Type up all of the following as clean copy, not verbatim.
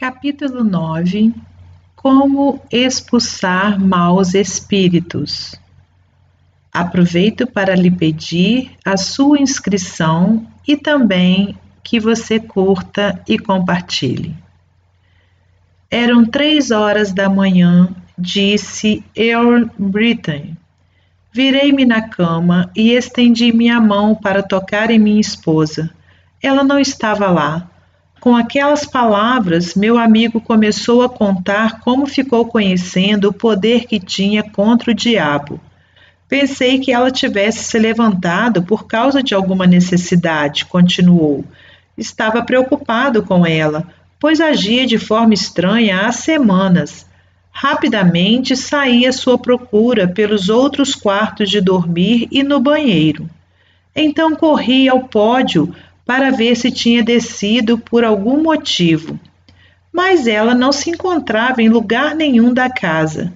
Capítulo 9. Como expulsar maus espíritos. Aproveito para lhe pedir a sua inscrição e também que você curta e compartilhe. Eram 3 horas da manhã, disse Earl Britain. Virei-me na cama e estendi minha mão para tocar em minha esposa. Ela não estava lá. Com aquelas palavras, meu amigo começou a contar como ficou conhecendo o poder que tinha contra o diabo. Pensei que ela tivesse se levantado por causa de alguma necessidade, continuou. Estava preocupado com ela, pois agia de forma estranha há semanas. Rapidamente saí à sua procura pelos outros quartos de dormir e no banheiro. Então corri ao pódio para ver se tinha descido por algum motivo. Mas ela não se encontrava em lugar nenhum da casa.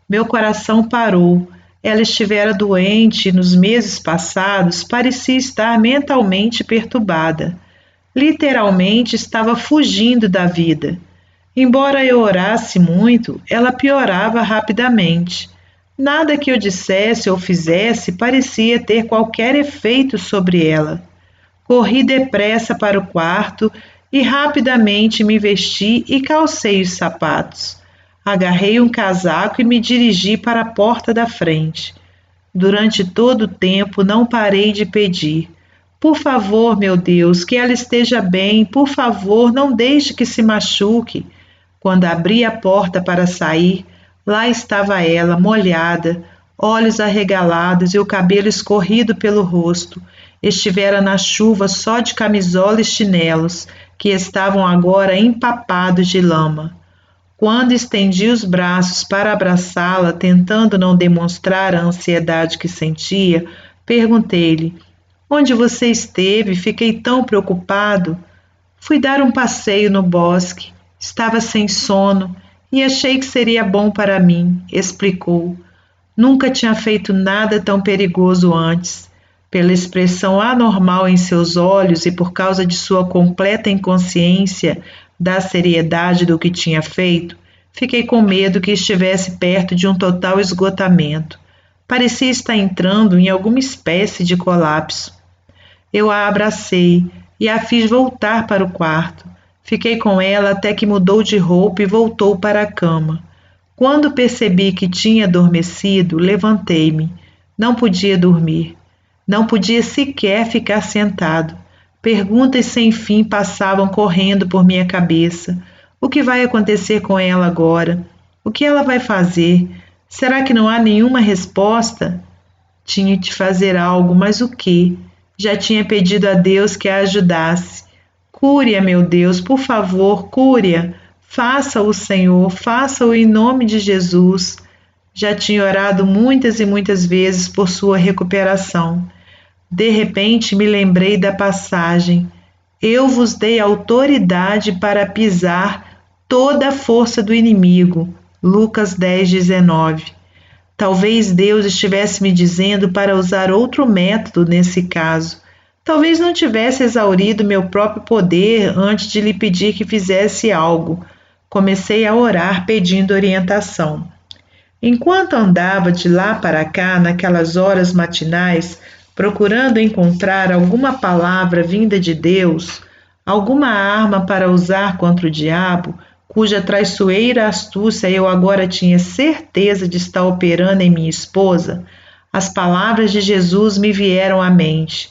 Meu coração parou. Ela estivera doente e nos meses passados parecia estar mentalmente perturbada. Literalmente estava fugindo da vida. Embora eu orasse muito, ela piorava rapidamente. Nada que eu dissesse ou fizesse parecia ter qualquer efeito sobre ela. Corri depressa para o quarto e rapidamente me vesti e calcei os sapatos. Agarrei um casaco e me dirigi para a porta da frente. Durante todo o tempo não parei de pedir. Por favor, meu Deus, que ela esteja bem, por favor, não deixe que se machuque. Quando abri a porta para sair, lá estava ela, molhada, olhos arregalados e o cabelo escorrido pelo rosto. Estivera na chuva só de camisola e chinelos, que estavam agora empapados de lama. Quando estendi os braços para abraçá-la, tentando não demonstrar a ansiedade que sentia, perguntei-lhe: Onde você esteve? Fiquei tão preocupado. Fui dar um passeio no bosque. Estava sem sono e achei que seria bom para mim, explicou. Nunca tinha feito nada tão perigoso antes. Pela expressão anormal em seus olhos e por causa de sua completa inconsciência da seriedade do que tinha feito, fiquei com medo que estivesse perto de um total esgotamento. Parecia estar entrando em alguma espécie de colapso. Eu a abracei e a fiz voltar para o quarto. Fiquei com ela até que mudou de roupa e voltou para a cama. Quando percebi que tinha adormecido, levantei-me. Não podia dormir. Não podia sequer ficar sentado. Perguntas sem fim passavam correndo por minha cabeça. O que vai acontecer com ela agora? O que ela vai fazer? Será que não há nenhuma resposta? Tinha de fazer algo, mas o quê? Já tinha pedido a Deus que a ajudasse. Cure-a, meu Deus, por favor, cure-a. Faça-o, Senhor, faça-o em nome de Jesus. Já tinha orado muitas e muitas vezes por sua recuperação. De repente me lembrei da passagem: Eu vos dei autoridade para pisar toda a força do inimigo. Lucas 10:19. Talvez Deus estivesse me dizendo para usar outro método nesse caso. Talvez não tivesse exaurido meu próprio poder antes de lhe pedir que fizesse algo. Comecei a orar pedindo orientação. Enquanto andava de lá para cá naquelas horas matinais, procurando encontrar alguma palavra vinda de Deus, alguma arma para usar contra o diabo, cuja traiçoeira astúcia eu agora tinha certeza de estar operando em minha esposa, as palavras de Jesus me vieram à mente.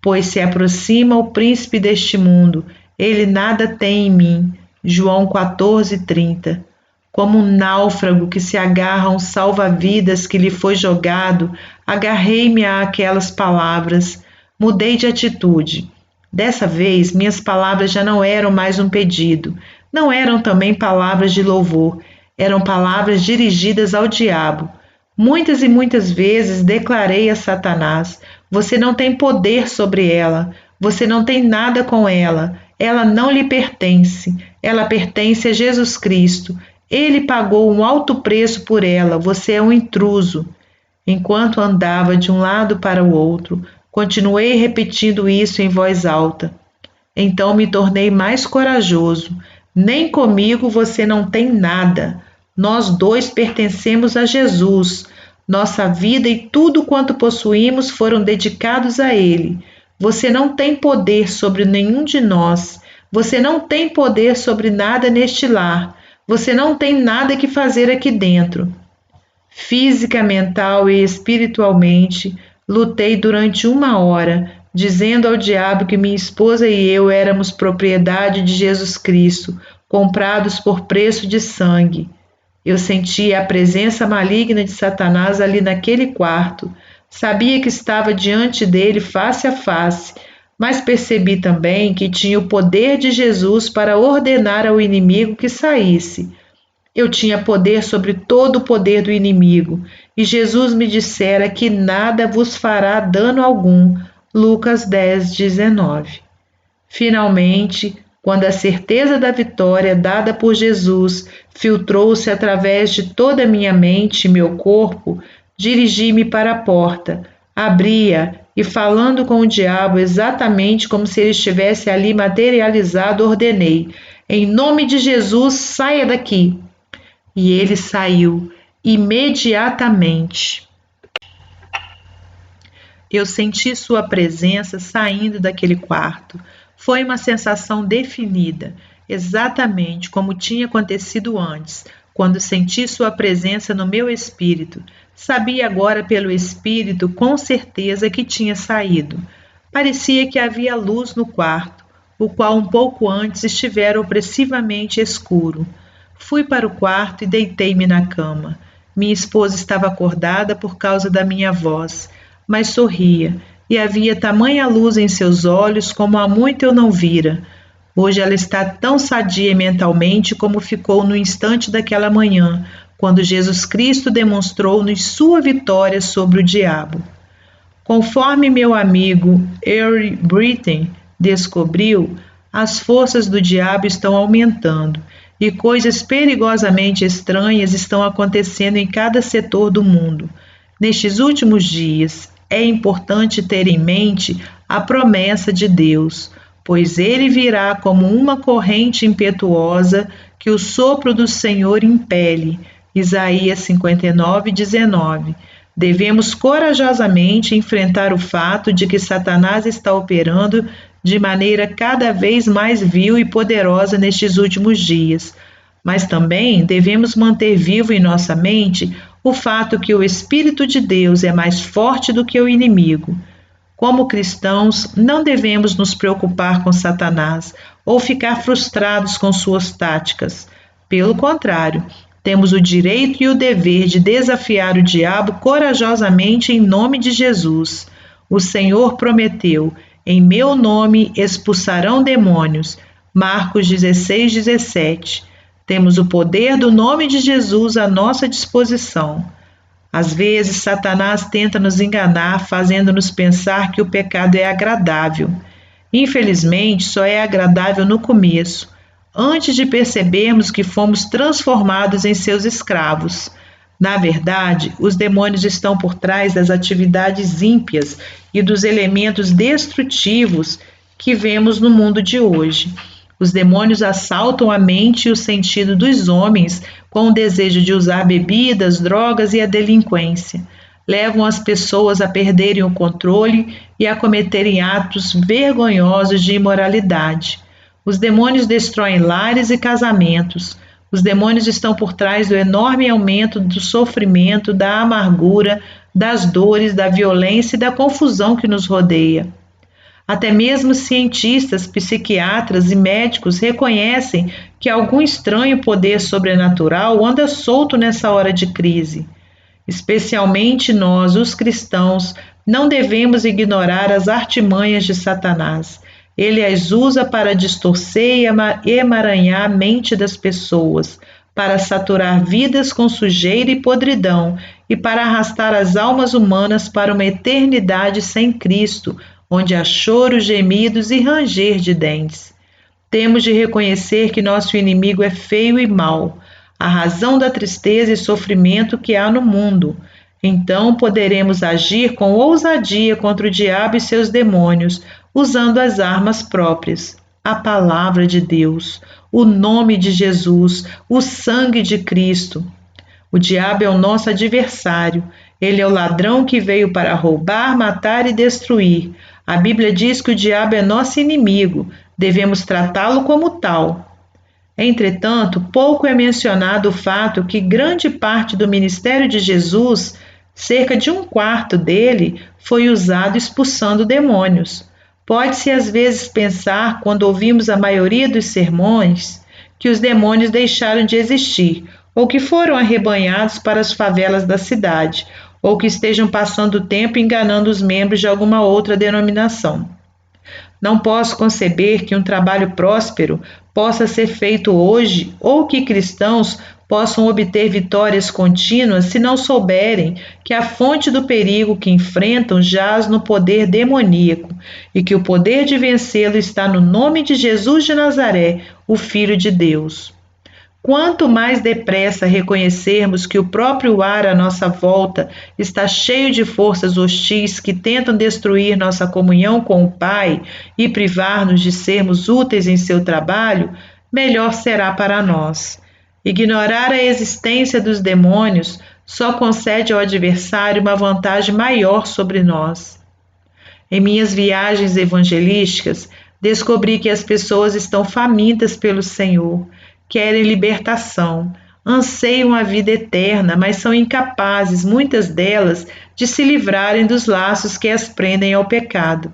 Pois se aproxima o príncipe deste mundo, ele nada tem em mim. João 14:30. Como um náufrago que se agarra a um salva-vidas que lhe foi jogado, agarrei-me àquelas palavras. Mudei de atitude. Dessa vez, minhas palavras já não eram mais um pedido. Não eram também palavras de louvor. Eram palavras dirigidas ao diabo. Muitas e muitas vezes declarei a Satanás: Você não tem poder sobre ela. Você não tem nada com ela. Ela não lhe pertence. Ela pertence a Jesus Cristo. Ele pagou um alto preço por ela. Você é um intruso. Enquanto andava de um lado para o outro, continuei repetindo isso em voz alta. Então me tornei mais corajoso. Nem comigo você não tem nada. Nós dois pertencemos a Jesus. Nossa vida e tudo quanto possuímos foram dedicados a Ele. Você não tem poder sobre nenhum de nós. Você não tem poder sobre nada neste lar. Você não tem nada que fazer aqui dentro. Física, mental e espiritualmente, lutei durante 1 hora, dizendo ao diabo que minha esposa e eu éramos propriedade de Jesus Cristo, comprados por preço de sangue. Eu sentia a presença maligna de Satanás ali naquele quarto. Sabia que estava diante dele face a face, mas percebi também que tinha o poder de Jesus para ordenar ao inimigo que saísse. Eu tinha poder sobre todo o poder do inimigo, e Jesus me dissera que nada vos fará dano algum. Lucas 10:19. Finalmente, quando a certeza da vitória dada por Jesus filtrou-se através de toda a minha mente e meu corpo, dirigi-me para a porta, abri-a e, falando com o diabo exatamente como se ele estivesse ali materializado, ordenei: em nome de Jesus, saia daqui! E ele saiu imediatamente. Eu senti sua presença saindo daquele quarto. Foi uma sensação definida, exatamente como tinha acontecido antes, quando senti sua presença no meu espírito. Sabia agora pelo espírito com certeza que tinha saído. Parecia que havia luz no quarto, o qual um pouco antes estivera opressivamente escuro. Fui para o quarto e deitei-me na cama. Minha esposa estava acordada por causa da minha voz, mas sorria, e havia tamanha luz em seus olhos como há muito eu não vira. Hoje ela está tão sadia mentalmente como ficou no instante daquela manhã, quando Jesus Cristo demonstrou-nos sua vitória sobre o diabo. Conforme meu amigo Earl Britton descobriu, as forças do diabo estão aumentando e coisas perigosamente estranhas estão acontecendo em cada setor do mundo. Nestes últimos dias, é importante ter em mente a promessa de Deus, pois ele virá como uma corrente impetuosa que o sopro do Senhor impele. Isaías 59:19. Devemos corajosamente enfrentar o fato de que Satanás está operando de maneira cada vez mais vil e poderosa nestes últimos dias. Mas também devemos manter vivo em nossa mente o fato que o Espírito de Deus é mais forte do que o inimigo. Como cristãos, não devemos nos preocupar com Satanás ou ficar frustrados com suas táticas. Pelo contrário, temos o direito e o dever de desafiar o diabo corajosamente em nome de Jesus. O Senhor prometeu: em meu nome expulsarão demônios. Marcos 16:17. Temos o poder do nome de Jesus à nossa disposição. Às vezes, Satanás tenta nos enganar, fazendo-nos pensar que o pecado é agradável. Infelizmente, só é agradável no começo, antes de percebermos que fomos transformados em seus escravos. Na verdade, os demônios estão por trás das atividades ímpias e dos elementos destrutivos que vemos no mundo de hoje. Os demônios assaltam a mente e o sentido dos homens com o desejo de usar bebidas, drogas e a delinquência. Levam as pessoas a perderem o controle e a cometerem atos vergonhosos de imoralidade. Os demônios destroem lares e casamentos. Os demônios estão por trás do enorme aumento do sofrimento, da amargura, das dores, da violência e da confusão que nos rodeia. Até mesmo cientistas, psiquiatras e médicos reconhecem que algum estranho poder sobrenatural anda solto nessa hora de crise. Especialmente nós, os cristãos, não devemos ignorar as artimanhas de Satanás. Ele as usa para distorcer e emaranhar a mente das pessoas, para saturar vidas com sujeira e podridão e para arrastar as almas humanas para uma eternidade sem Cristo, onde há choro, gemidos e ranger de dentes. Temos de reconhecer que nosso inimigo é feio e mau, a razão da tristeza e sofrimento que há no mundo. Então poderemos agir com ousadia contra o diabo e seus demônios, usando as armas próprias. a palavra de Deus, o nome de Jesus, o sangue de Cristo. O diabo é o nosso adversário. Ele é o ladrão que veio para roubar, matar e destruir. A Bíblia diz que o diabo é nosso inimigo. Devemos tratá-lo como tal. Entretanto, pouco é mencionado o fato que grande parte do ministério de Jesus, cerca de um quarto dele, foi usado expulsando demônios. Pode-se às vezes pensar, quando ouvimos a maioria dos sermões, que os demônios deixaram de existir, ou que foram arrebanhados para as favelas da cidade, ou que estejam passando o tempo enganando os membros de alguma outra denominação. Não posso conceber que um trabalho próspero possa ser feito hoje ou que cristãos possam obter vitórias contínuas se não souberem que a fonte do perigo que enfrentam jaz no poder demoníaco e que o poder de vencê-lo está no nome de Jesus de Nazaré, o Filho de Deus. Quanto mais depressa reconhecermos que o próprio ar à nossa volta está cheio de forças hostis que tentam destruir nossa comunhão com o Pai e privar-nos de sermos úteis em seu trabalho, melhor será para nós. Ignorar a existência dos demônios só concede ao adversário uma vantagem maior sobre nós. Em minhas viagens evangelísticas, descobri que as pessoas estão famintas pelo Senhor, querem libertação, anseiam a vida eterna, mas são incapazes, muitas delas, de se livrarem dos laços que as prendem ao pecado.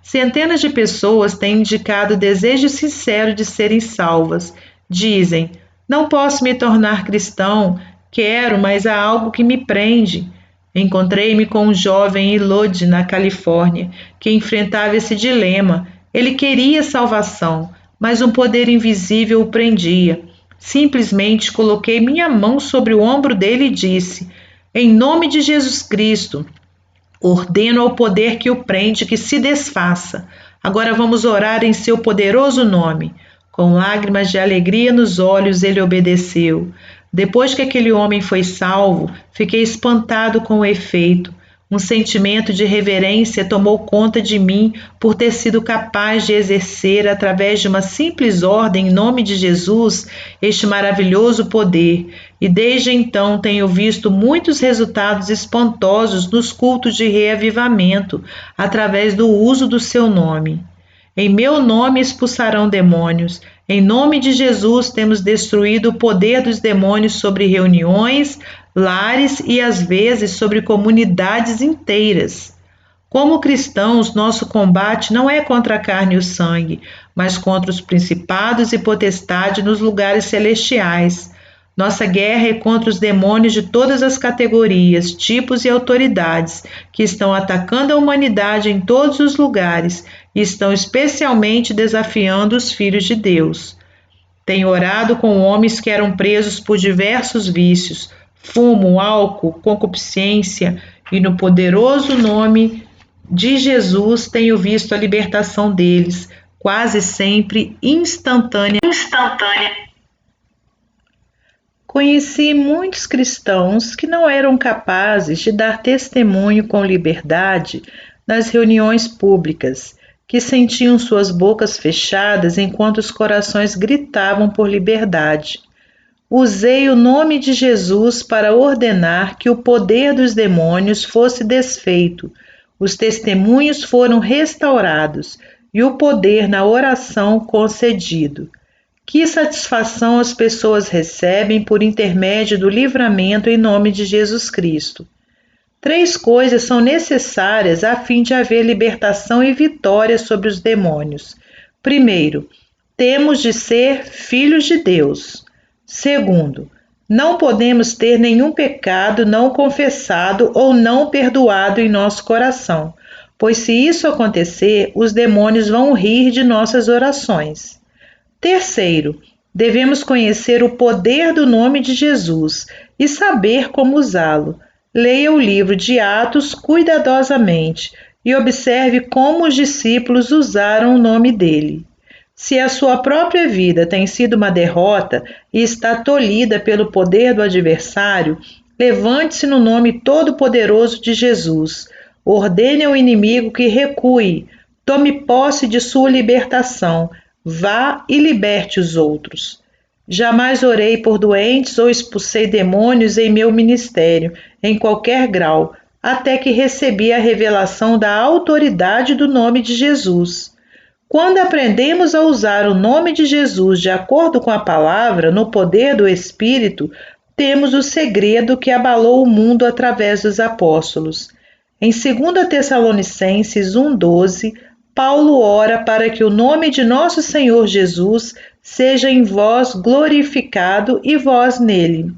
Centenas de pessoas têm indicado o desejo sincero de serem salvas. Dizem: não posso me tornar cristão, quero, mas há algo que me prende. Encontrei-me com um jovem em Lodi, na Califórnia, que enfrentava esse dilema. Ele queria salvação, mas um poder invisível o prendia. Simplesmente coloquei minha mão sobre o ombro dele e disse: em nome de Jesus Cristo, ordeno ao poder que o prende que se desfaça. Agora vamos orar em seu poderoso nome. Com lágrimas de alegria nos olhos, ele obedeceu. Depois que aquele homem foi salvo, fiquei espantado com o efeito. Um sentimento de reverência tomou conta de mim por ter sido capaz de exercer, através de uma simples ordem em nome de Jesus, este maravilhoso poder. E desde então tenho visto muitos resultados espantosos nos cultos de reavivamento, através do uso do seu nome. Em meu nome expulsarão demônios. Em nome de Jesus temos destruído o poder dos demônios sobre reuniões, lares e às vezes sobre comunidades inteiras. Como cristãos, nosso combate não é contra a carne e o sangue, mas contra os principados e potestades nos lugares celestiais. Nossa guerra é contra os demônios de todas as categorias, tipos e autoridades que estão atacando a humanidade em todos os lugares e estão especialmente desafiando os filhos de Deus. Tenho orado com homens que eram presos por diversos vícios, fumo, álcool, concupiscência, e no poderoso nome de Jesus tenho visto a libertação deles, quase sempre instantânea. Conheci muitos cristãos que não eram capazes de dar testemunho com liberdade nas reuniões públicas, que sentiam suas bocas fechadas enquanto os corações gritavam por liberdade. Usei o nome de Jesus para ordenar que o poder dos demônios fosse desfeito, os testemunhos foram restaurados e o poder na oração concedido. Que satisfação as pessoas recebem por intermédio do livramento em nome de Jesus Cristo. 3 coisas são necessárias a fim de haver libertação e vitória sobre os demônios. Primeiro, temos de ser filhos de Deus. Segundo, não podemos ter nenhum pecado não confessado ou não perdoado em nosso coração, pois se isso acontecer, os demônios vão rir de nossas orações. Terceiro, devemos conhecer o poder do nome de Jesus e saber como usá-lo. Leia o livro de Atos cuidadosamente e observe como os discípulos usaram o nome dele. Se a sua própria vida tem sido uma derrota e está tolhida pelo poder do adversário, levante-se no nome todo-poderoso de Jesus. Ordene ao inimigo que recue, tome posse de sua libertação. Vá e liberte os outros. Jamais orei por doentes ou expulsei demônios em meu ministério, em qualquer grau, até que recebi a revelação da autoridade do nome de Jesus. Quando aprendemos a usar o nome de Jesus de acordo com a palavra, no poder do Espírito, temos o segredo que abalou o mundo através dos apóstolos. Em 2 Tessalonicenses 1,12, Paulo ora para que o nome de nosso Senhor Jesus seja em vós glorificado e vós nele.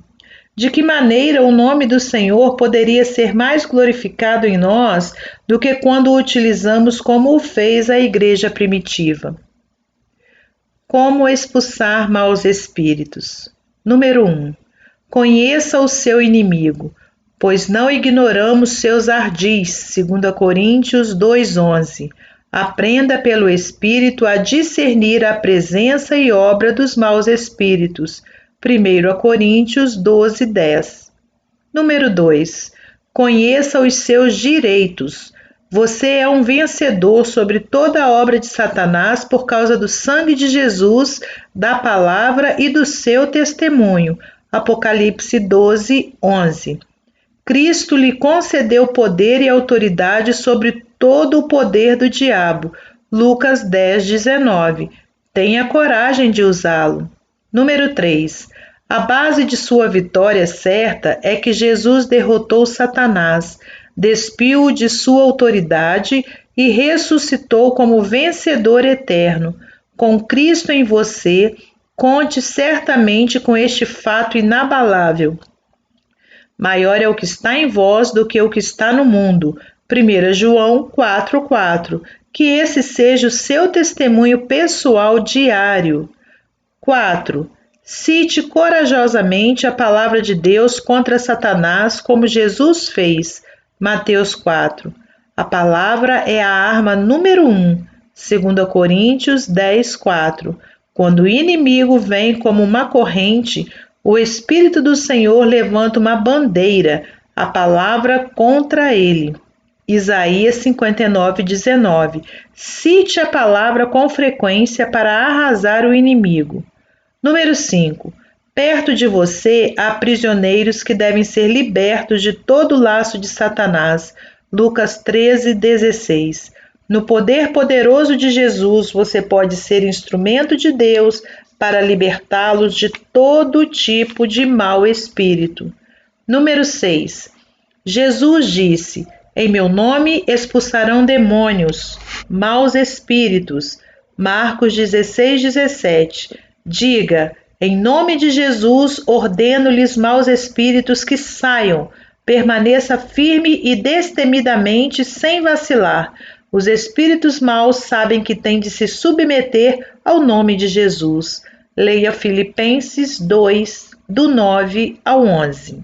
De que maneira o nome do Senhor poderia ser mais glorificado em nós do que quando o utilizamos como o fez a igreja primitiva? Como expulsar maus espíritos? Número 1. Conheça o seu inimigo, pois não ignoramos seus ardis. 2 Coríntios 2,11. Aprenda pelo Espírito a discernir a presença e obra dos maus espíritos. 1 Coríntios 12:10. Número 2. Conheça os seus direitos. Você é um vencedor sobre toda a obra de Satanás por causa do sangue de Jesus, da palavra e do seu testemunho. Apocalipse 12:11. Cristo lhe concedeu poder e autoridade sobre todo o poder do diabo. Lucas 10:19. Tenha coragem de usá-lo. Número 3. A base de sua vitória certa é que Jesus derrotou Satanás, despiu-o de sua autoridade e ressuscitou como vencedor eterno. Com Cristo em você, conte certamente com este fato inabalável. Maior é o que está em vós do que o que está no mundo. 1 João 4,4. Que esse seja o seu testemunho pessoal diário. 4. Cite corajosamente a palavra de Deus contra Satanás, como Jesus fez. Mateus 4. A palavra é a arma número 1. 2 Coríntios 10:4. Quando o inimigo vem como uma corrente, o Espírito do Senhor levanta uma bandeira, a palavra contra ele. Isaías 59:19. Cite a palavra com frequência para arrasar o inimigo. Número 5. Perto de você há prisioneiros que devem ser libertos de todo o laço de Satanás. Lucas 13:16. No poder poderoso de Jesus, você pode ser instrumento de Deus para libertá-los de todo tipo de mau espírito. Número 6. Jesus disse: em meu nome expulsarão demônios, maus espíritos. Marcos 16:17. Diga: em nome de Jesus, ordeno-lhes maus espíritos que saiam. Permaneça firme e destemidamente, sem vacilar. Os espíritos maus sabem que têm de se submeter ao nome de Jesus. Leia Filipenses 2, do 9 ao 11.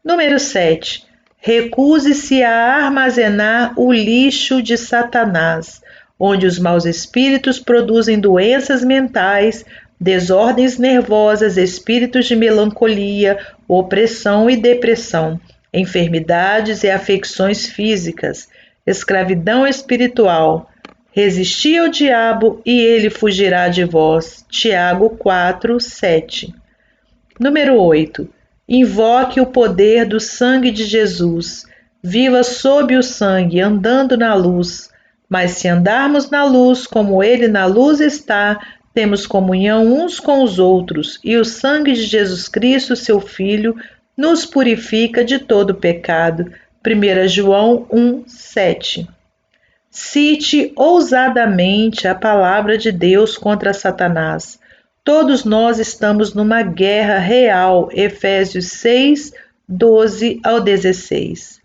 Número 7. Recuse-se a armazenar o lixo de Satanás, onde os maus espíritos produzem doenças mentais, desordens nervosas, espíritos de melancolia, opressão e depressão, enfermidades e afecções físicas, escravidão espiritual. Resisti ao diabo e ele fugirá de vós. Tiago 4:7. Número 8. Invoque o poder do sangue de Jesus. Viva sob o sangue, andando na luz. Mas se andarmos na luz, como ele na luz está, temos comunhão uns com os outros, e o sangue de Jesus Cristo, seu Filho, nos purifica de todo pecado. 1 João 1:7. Cite ousadamente a palavra de Deus contra Satanás. Todos nós estamos numa guerra real. Efésios 6, 12 ao 16.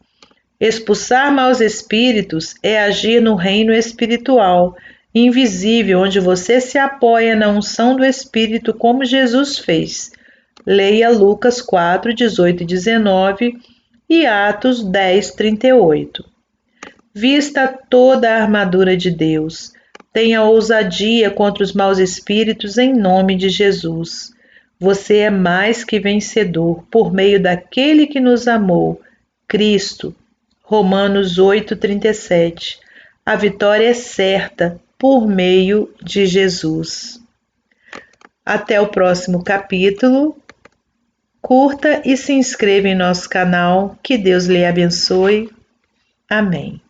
Expulsar maus espíritos é agir no reino espiritual, invisível, onde você se apoia na unção do Espírito, como Jesus fez. Leia Lucas 4, 18 e 19 e Atos 10, 38. Vista toda a armadura de Deus. Tenha ousadia contra os maus espíritos em nome de Jesus. Você é mais que vencedor por meio daquele que nos amou, Cristo. Romanos 8:37. A vitória é certa, por meio de Jesus. Até o próximo capítulo. Curta e se inscreva em nosso canal. Que Deus lhe abençoe. Amém.